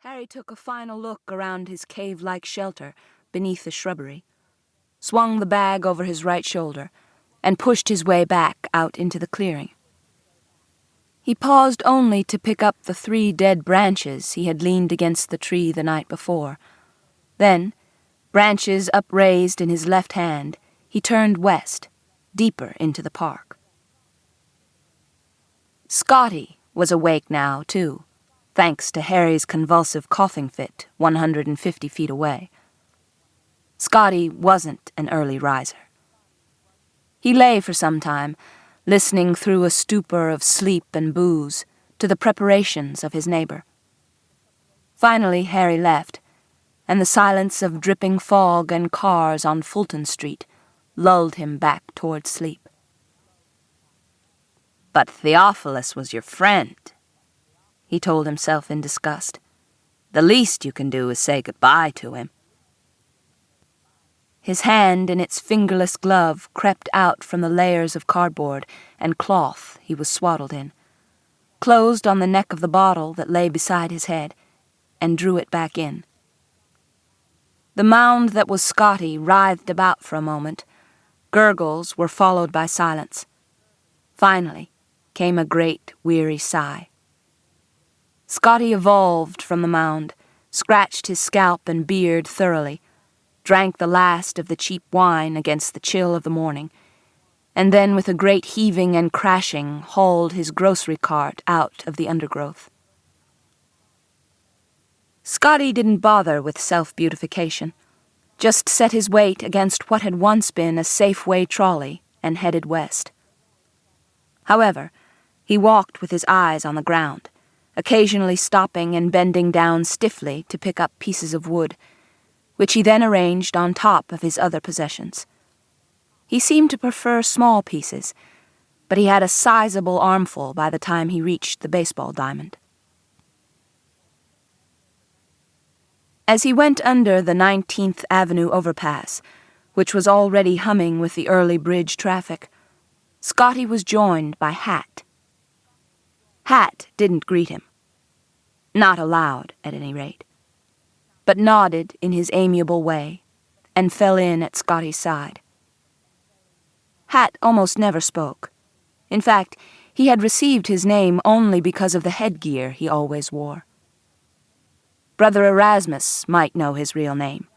Harry took a final look around his cave-like shelter beneath the shrubbery, swung the bag over his right shoulder, and pushed his way back out into the clearing. He paused only to pick up the 3 dead branches he had leaned against the tree the night before. Then, branches upraised in his left hand, he turned west, deeper into the park. Scotty was awake now, too, thanks to Harry's convulsive coughing fit 150 feet away. Scotty wasn't an early riser. He lay for some time, listening through a stupor of sleep and booze to the preparations of his neighbor. Finally, Harry left, and the silence of dripping fog and cars on Fulton Street lulled him back toward sleep. "But Theophilus was your friend," he told himself in disgust. "The least you can do is say goodbye to him." His hand in its fingerless glove crept out from the layers of cardboard and cloth he was swaddled in, closed on the neck of the bottle that lay beside his head, and drew it back in. The mound that was Scotty writhed about for a moment. Gurgles were followed by silence. Finally came a great, weary sigh. Scotty evolved from the mound, scratched his scalp and beard thoroughly, drank the last of the cheap wine against the chill of the morning, and then with a great heaving and crashing hauled his grocery cart out of the undergrowth. Scotty didn't bother with self-beautification, just set his weight against what had once been a Safeway trolley and headed west. However, he walked with his eyes on the ground, occasionally stopping and bending down stiffly to pick up pieces of wood, which he then arranged on top of his other possessions. He seemed to prefer small pieces, but he had a sizable armful by the time he reached the baseball diamond. As he went under the 19th Avenue overpass, which was already humming with the early bridge traffic, Scotty was joined by Hat. Hat didn't greet him. Not aloud, at any rate, but nodded in his amiable way and fell in at Scotty's side. Hat almost never spoke. In fact, he had received his name only because of the headgear he always wore. Brother Erasmus might know his real name.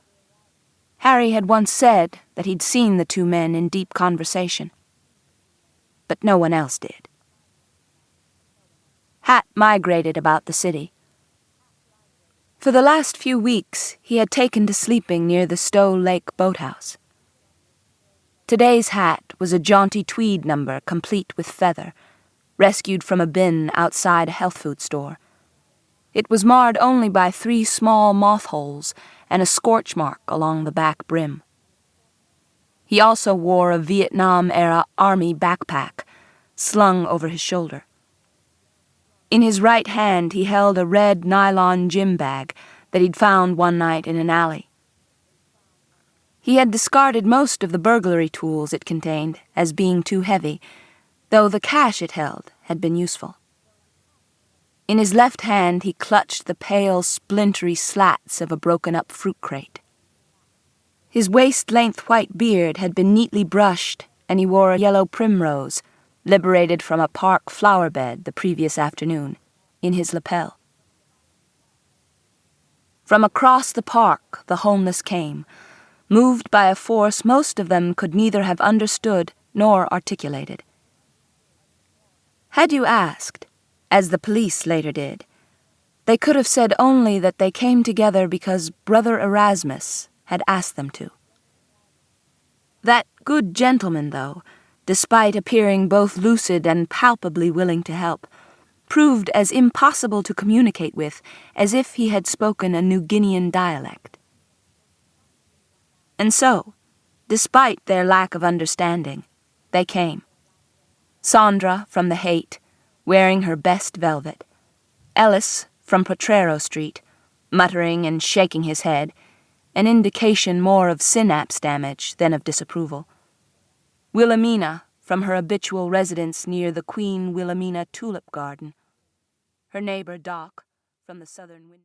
Harry had once said that he'd seen the 2 men in deep conversation, but no one else did. Hat migrated about the city. For the last few weeks, he had taken to sleeping near the Stowe Lake boathouse. Today's Hat was a jaunty tweed number complete with feather, rescued from a bin outside a health food store. It was marred only by 3 small moth holes and a scorch mark along the back brim. He also wore a Vietnam-era army backpack slung over his shoulder. In his right hand he held a red nylon gym bag that he'd found one night in an alley. He had discarded most of the burglary tools it contained as being too heavy, though the cash it held had been useful. In his left hand he clutched the pale, splintery slats of a broken-up fruit crate. His waist-length white beard had been neatly brushed, and he wore a yellow primrose, liberated from a park flower bed the previous afternoon, in his lapel. From across the park the homeless came, moved by a force most of them could neither have understood nor articulated. Had you asked, as the police later did, they could have said only that they came together because Brother Erasmus had asked them to. That good gentleman, though, despite appearing both lucid and palpably willing to help, proved as impossible to communicate with as if he had spoken a New Guinean dialect. And so, despite their lack of understanding, they came. Sandra from the Haight, wearing her best velvet, Ellis from Potrero Street, muttering and shaking his head, an indication more of synapse damage than of disapproval, Wilhelmina from her habitual residence near the Queen Wilhelmina Tulip Garden, her neighbor Doc from the southern window.